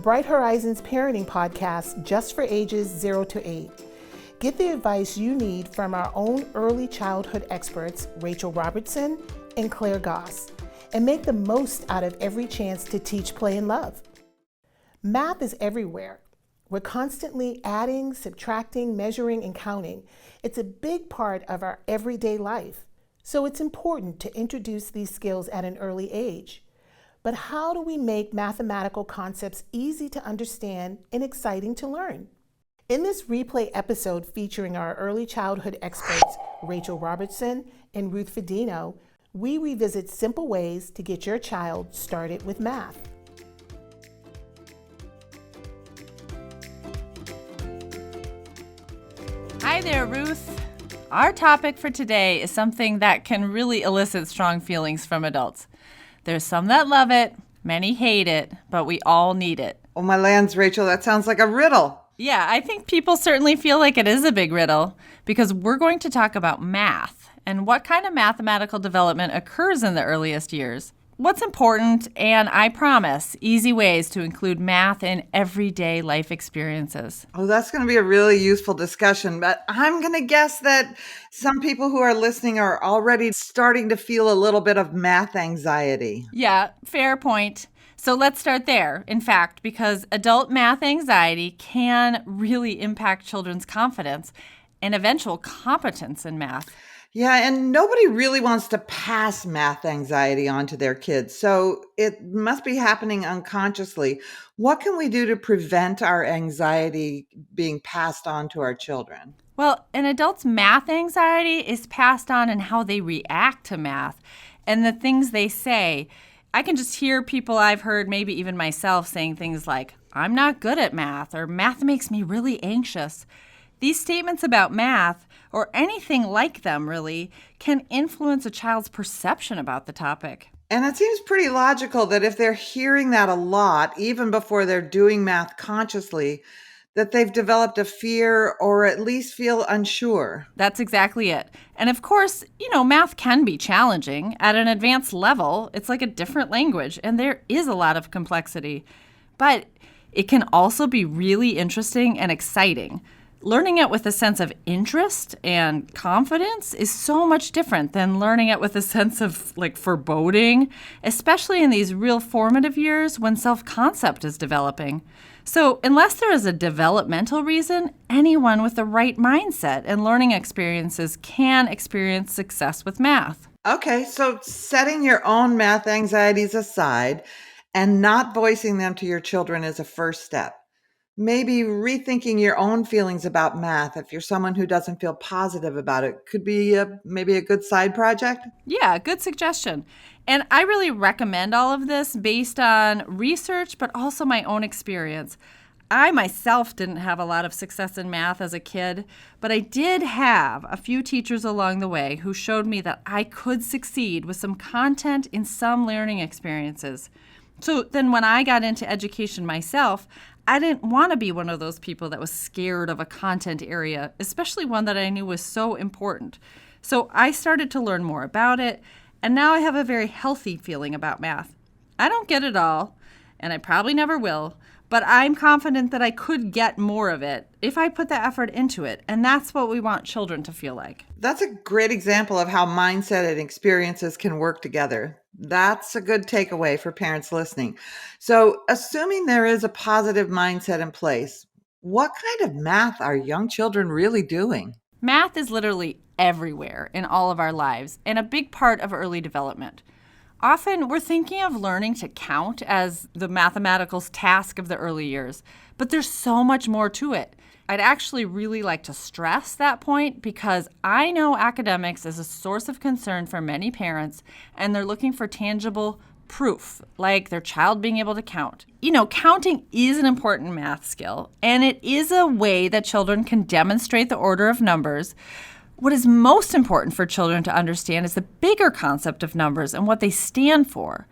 Bright Horizons parenting podcast just for ages 0 to 8. Get the advice you need from our own early childhood experts, Rachel Robertson and Claire Goss, and make the most out of every chance to teach, play, and love. Math is everywhere. We're constantly adding, subtracting, measuring, and counting. It's a big part of our everyday life. So it's important to introduce these skills at an early age. But how do we make mathematical concepts easy to understand and exciting to learn? In this replay episode featuring our early childhood experts, Rachel Robertson and Ruth Fidino, we revisit simple ways to get your child started with math. Hi there, Ruth. Our topic for today is something that can really elicit strong feelings from adults. There's some that love it, many hate it, but we all need it. Oh, my lands, Rachel, that sounds like a riddle. Yeah, I think people certainly feel like it is a big riddle because we're going to talk about math and what kind of mathematical development occurs in the earliest years. What's important, and I promise, easy ways to include math in everyday life experiences. Oh, that's going to be a really useful discussion, but I'm going to guess that some people who are listening are already starting to feel a little bit of math anxiety. Yeah, fair point. So let's start there, in fact, because adult math anxiety can really impact children's confidence and eventual competence in math. Yeah, and nobody really wants to pass math anxiety on to their kids, so it must be happening unconsciously. What can we do to prevent our anxiety being passed on to our children? Well, an adult's math anxiety is passed on in how they react to math and the things they say. I can just hear people I've heard, maybe even myself, saying things like, "I'm not good at math," or "math makes me really anxious." These statements about math, or anything like them really, can influence a child's perception about the topic. And it seems pretty logical that if they're hearing that a lot, even before they're doing math consciously, that they've developed a fear or at least feel unsure. That's exactly it. And of course, math can be challenging. At an advanced level, it's like a different language, and there is a lot of complexity. But it can also be really interesting and exciting. Learning it with a sense of interest and confidence is so much different than learning it with a sense of foreboding, especially in these real formative years when self-concept is developing. So unless there is a developmental reason, anyone with the right mindset and learning experiences can experience success with math. Okay, so setting your own math anxieties aside and not voicing them to your children is a first step. Maybe rethinking your own feelings about math, if you're someone who doesn't feel positive about it, could be maybe a good side project. Yeah, good suggestion. And I really recommend all of this based on research, but also my own experience. I myself didn't have a lot of success in math as a kid, but I did have a few teachers along the way who showed me that I could succeed with some content in some learning experiences. So then when I got into education myself, I didn't want to be one of those people that was scared of a content area, especially one that I knew was so important. So I started to learn more about it, and now I have a very healthy feeling about math. I don't get it all, and I probably never will, but I'm confident that I could get more of it if I put the effort into it, and that's what we want children to feel like. That's a great example of how mindset and experiences can work together. That's a good takeaway for parents listening. So, assuming there is a positive mindset in place, what kind of math are young children really doing? Math is literally everywhere in all of our lives and a big part of early development. Often we're thinking of learning to count as the mathematical task of the early years, but there's so much more to it. I'd actually really like to stress that point because I know academics is a source of concern for many parents, and they're looking for tangible proof, like their child being able to count. Counting is an important math skill, and it is a way that children can demonstrate the order of numbers. What is most important for children to understand is the bigger concept of numbers and what they stand for.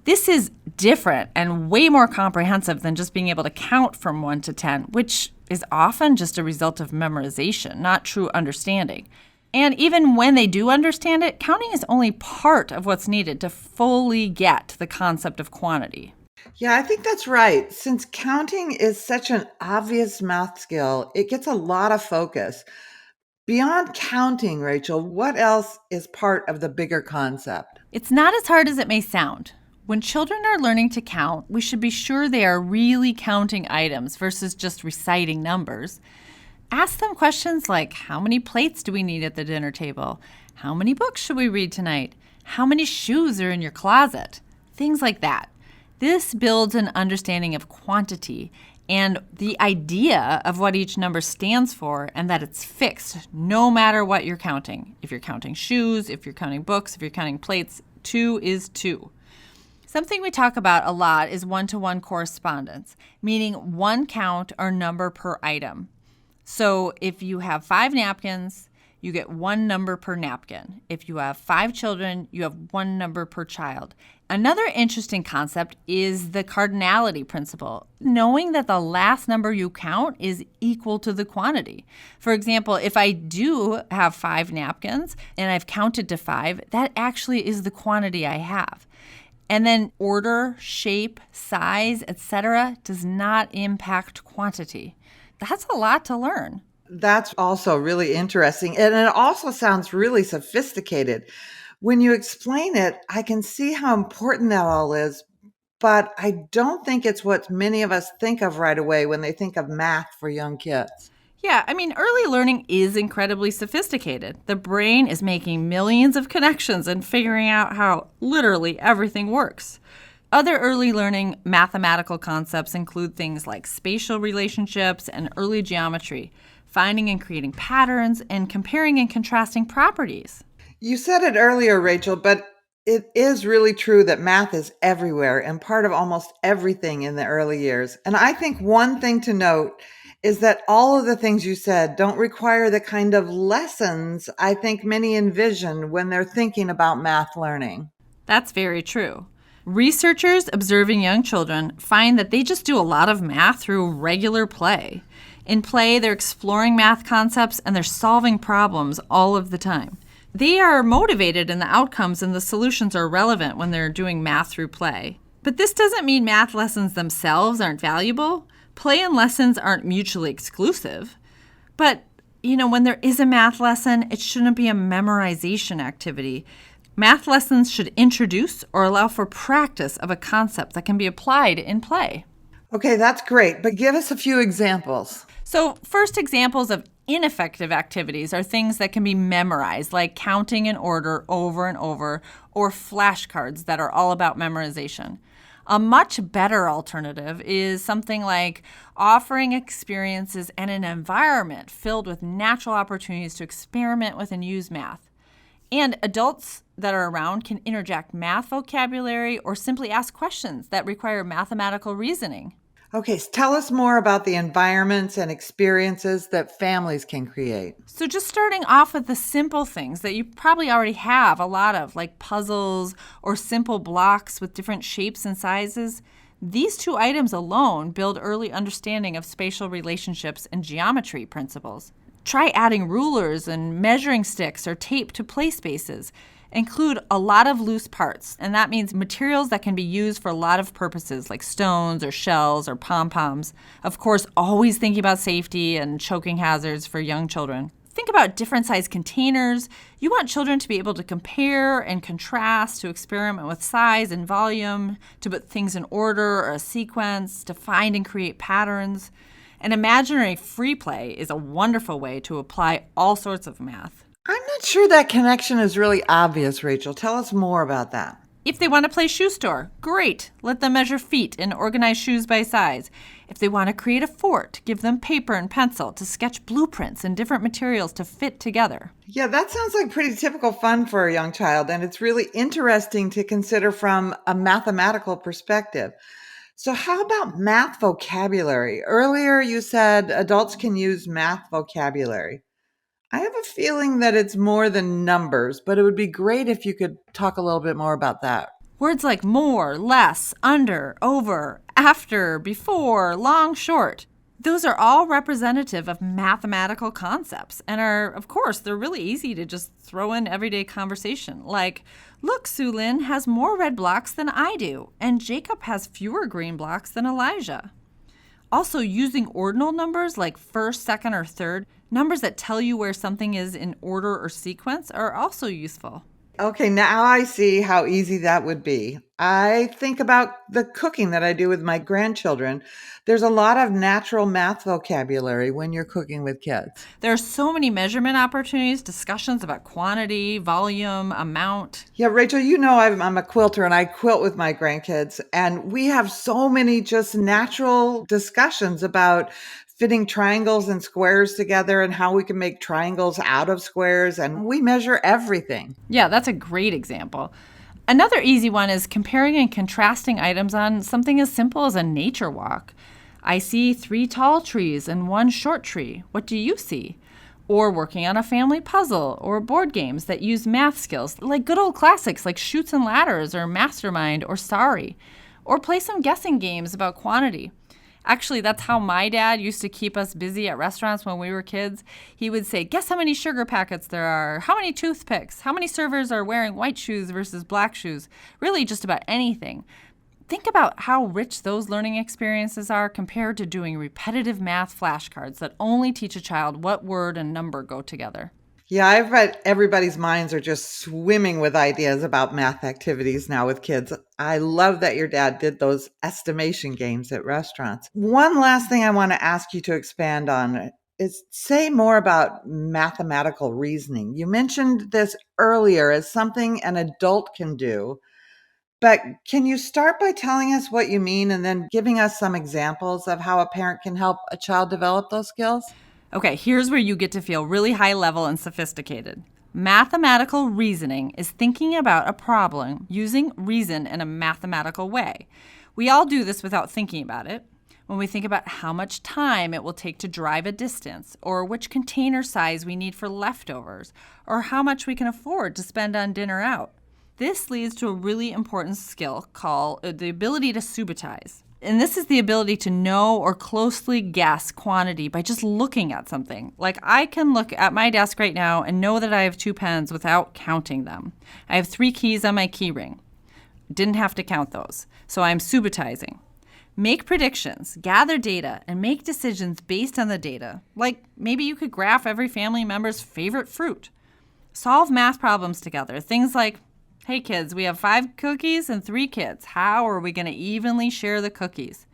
This is different and way more comprehensive than just being able to count from 1 to 10, which is often just a result of memorization, not true understanding. And even when they do understand it, counting is only part of what's needed to fully get the concept of quantity. Yeah, I think that's right. Since counting is such an obvious math skill, it gets a lot of focus. Beyond counting, Rachel, what else is part of the bigger concept? It's not as hard as it may sound. When children are learning to count, we should be sure they are really counting items versus just reciting numbers. Ask them questions like, how many plates do we need at the dinner table? How many books should we read tonight? How many shoes are in your closet? Things like that. This builds an understanding of quantity and the idea of what each number stands for and that it's fixed no matter what you're counting. If you're counting shoes, if you're counting books, if you're counting plates, 2 is 2. Something we talk about a lot is one-to-one correspondence, meaning one count or number per item. So if you have 5 napkins, you get 1 number per napkin. If you have 5 children, you have 1 number per child. Another interesting concept is the Cardinality Principle, knowing that the last number you count is equal to the quantity. For example, if I do have 5 napkins and I've counted to 5, that actually is the quantity I have. And then order, shape, size, etc. does not impact quantity. That's a lot to learn. That's also really interesting. And it also sounds really sophisticated. When you explain it, I can see how important that all is, but I don't think it's what many of us think of right away when they think of math for young kids. Yeah, I mean, early learning is incredibly sophisticated. The brain is making millions of connections and figuring out how literally everything works. Other early learning mathematical concepts include things like spatial relationships and early geometry, finding and creating patterns, and comparing and contrasting properties. You said it earlier, Rachel, but it is really true that math is everywhere and part of almost everything in the early years. And I think one thing to note is that all of the things you said don't require the kind of lessons I think many envision when they're thinking about math learning. That's very true. Researchers observing young children find that they just do a lot of math through regular play. In play, they're exploring math concepts and they're solving problems all of the time. They are motivated and the outcomes and the solutions are relevant when they're doing math through play. But this doesn't mean math lessons themselves aren't valuable. Play and lessons aren't mutually exclusive. But, when there is a math lesson, it shouldn't be a memorization activity. Math lessons should introduce or allow for practice of a concept that can be applied in play. Okay, that's great, but give us a few examples. So, first examples of ineffective activities are things that can be memorized, like counting in order over and over, or flashcards that are all about memorization. A much better alternative is something like offering experiences and an environment filled with natural opportunities to experiment with and use math. And adults that are around can interject math vocabulary or simply ask questions that require mathematical reasoning. Okay, so tell us more about the environments and experiences that families can create. So just starting off with the simple things that you probably already have a lot of, like puzzles or simple blocks with different shapes and sizes. These 2 items alone build early understanding of spatial relationships and geometry principles. Try adding rulers and measuring sticks or tape to play spaces. Include a lot of loose parts, and that means materials that can be used for a lot of purposes, like stones or shells or pom-poms. Of course, always thinking about safety and choking hazards for young children. Think about different size containers. You want children to be able to compare and contrast, to experiment with size and volume, to put things in order or a sequence, to find and create patterns. And imaginary free play is a wonderful way to apply all sorts of math. I'm not sure that connection is really obvious, Rachel. Tell us more about that. If they want to play shoe store, great. Let them measure feet and organize shoes by size. If they want to create a fort, give them paper and pencil to sketch blueprints and different materials to fit together. Yeah, that sounds like pretty typical fun for a young child, and it's really interesting to consider from a mathematical perspective. So how about math vocabulary? Earlier you said adults can use math vocabulary. I have a feeling that it's more than numbers, but it would be great if you could talk a little bit more about that. Words like more, less, under, over, after, before, long, short. Those are all representative of mathematical concepts and are, of course, they're really easy to just throw in everyday conversation. Like, look, Sulin has more red blocks than I do, and Jacob has fewer green blocks than Elijah. Also, using ordinal numbers like first, second, or third, numbers that tell you where something is in order or sequence, are also useful. Okay, now I see how easy that would be. I think about the cooking that I do with my grandchildren. There's a lot of natural math vocabulary when you're cooking with kids. There are so many measurement opportunities, discussions about quantity, volume, amount. Yeah, Rachel, you know I'm a quilter and I quilt with my grandkids, and we have so many just natural discussions about fitting triangles and squares together and how we can make triangles out of squares, and we measure everything. Yeah, that's a great example. Another easy one is comparing and contrasting items on something as simple as a nature walk. I see 3 tall trees and 1 short tree. What do you see? Or working on a family puzzle or board games that use math skills, like good old classics like Chutes and Ladders or Mastermind or Sorry. Or play some guessing games about quantity. Actually, that's how my dad used to keep us busy at restaurants when we were kids. He would say, guess how many sugar packets there are, how many toothpicks, how many servers are wearing white shoes versus black shoes, really just about anything. Think about how rich those learning experiences are compared to doing repetitive math flashcards that only teach a child what word and number go together. Yeah, I bet everybody's minds are just swimming with ideas about math activities now with kids. I love that your dad did those estimation games at restaurants. One last thing I want to ask you to expand on is say more about mathematical reasoning. You mentioned this earlier as something an adult can do, but can you start by telling us what you mean and then giving us some examples of how a parent can help a child develop those skills? Okay, here's where you get to feel really high level and sophisticated. Mathematical reasoning is thinking about a problem using reason in a mathematical way. We all do this without thinking about it. When we think about how much time it will take to drive a distance, or which container size we need for leftovers, or how much we can afford to spend on dinner out. This leads to a really important skill called the ability to subitize. And this is the ability to know or closely guess quantity by just looking at something. Like I can look at my desk right now and know that I have 2 pens without counting them. I have 3 keys on my key ring. Didn't have to count those. So I'm subitizing. Make predictions, gather data, and make decisions based on the data. Like maybe you could graph every family member's favorite fruit. Solve math problems together. Things like, hey kids, we have 5 cookies and 3 kids. How are we going to evenly share the cookies?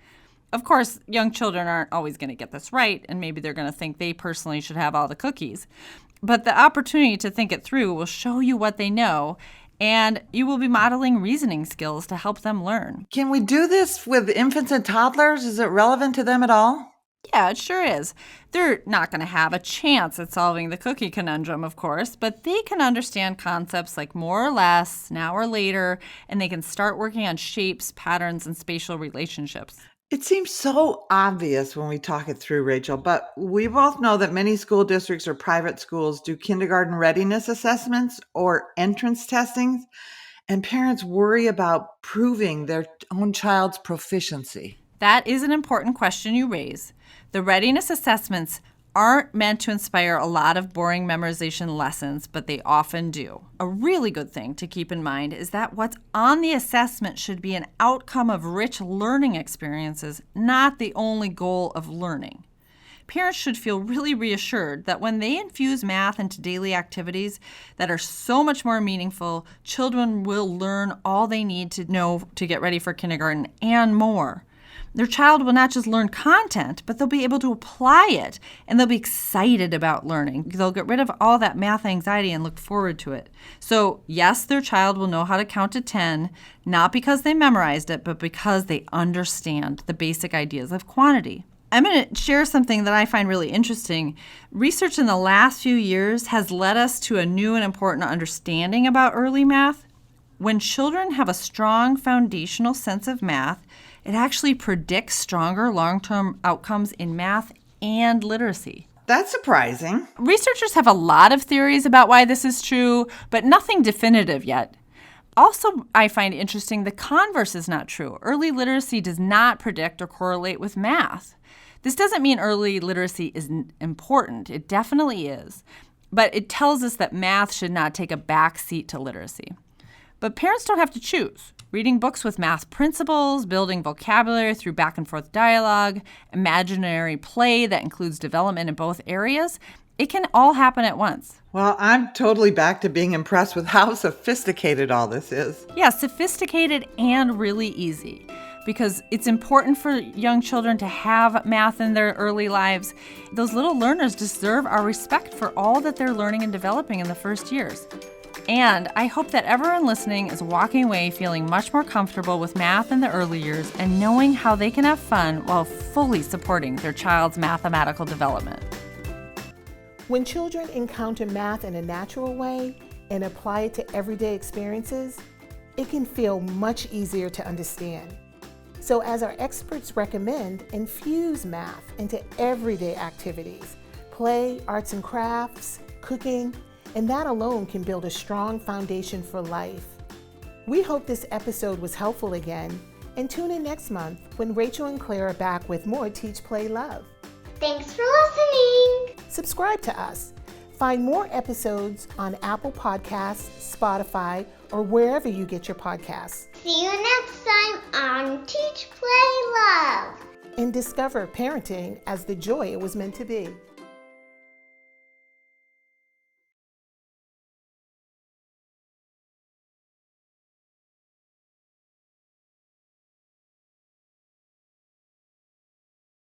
Of course, young children aren't always going to get this right, and maybe they're going to think they personally should have all the cookies. But the opportunity to think it through will show you what they know, and you will be modeling reasoning skills to help them learn. Can we do this with infants and toddlers? Is it relevant to them at all? Yeah, it sure is. They're not going to have a chance at solving the cookie conundrum, of course, but they can understand concepts like more or less, now or later, and they can start working on shapes, patterns, and spatial relationships. It seems so obvious when we talk it through, Rachel, but we both know that many school districts or private schools do kindergarten readiness assessments or entrance testings, and parents worry about proving their own child's proficiency. That is an important question you raise. The readiness assessments aren't meant to inspire a lot of boring memorization lessons, but they often do. A really good thing to keep in mind is that what's on the assessment should be an outcome of rich learning experiences, not the only goal of learning. Parents should feel really reassured that when they infuse math into daily activities that are so much more meaningful, children will learn all they need to know to get ready for kindergarten and more. Their child will not just learn content, but they'll be able to apply it, and they'll be excited about learning. They'll get rid of all that math anxiety and look forward to it. So, yes, their child will know how to count to 10, not because they memorized it, but because they understand the basic ideas of quantity. I'm going to share something that I find really interesting. Research in the last few years has led us to a new and important understanding about early math. When children have a strong foundational sense of math, it actually predicts stronger long-term outcomes in math and literacy. That's surprising. Researchers have a lot of theories about why this is true, but nothing definitive yet. Also, I find interesting the converse is not true. Early literacy does not predict or correlate with math. This doesn't mean early literacy isn't important. It definitely is. But it tells us that math should not take a back seat to literacy. But parents don't have to choose. Reading books with math principles, building vocabulary through back and forth dialogue, imaginary play that includes development in both areas, it can all happen at once. Well, I'm totally back to being impressed with how sophisticated all this is. Yeah, sophisticated and really easy. Because it's important for young children to have math in their early lives. Those little learners deserve our respect for all that they're learning and developing in the first years. And I hope that everyone listening is walking away feeling much more comfortable with math in the early years and knowing how they can have fun while fully supporting their child's mathematical development. When children encounter math in a natural way and apply it to everyday experiences, it can feel much easier to understand. So as our experts recommend, infuse math into everyday activities, play, arts and crafts, cooking, and that alone can build a strong foundation for life. We hope this episode was helpful again, and tune in next month when Rachel and Claire are back with more Teach, Play, Love. Thanks for listening. Subscribe to us. Find more episodes on Apple Podcasts, Spotify, or wherever you get your podcasts. See you next time on Teach, Play, Love. And discover parenting as the joy it was meant to be.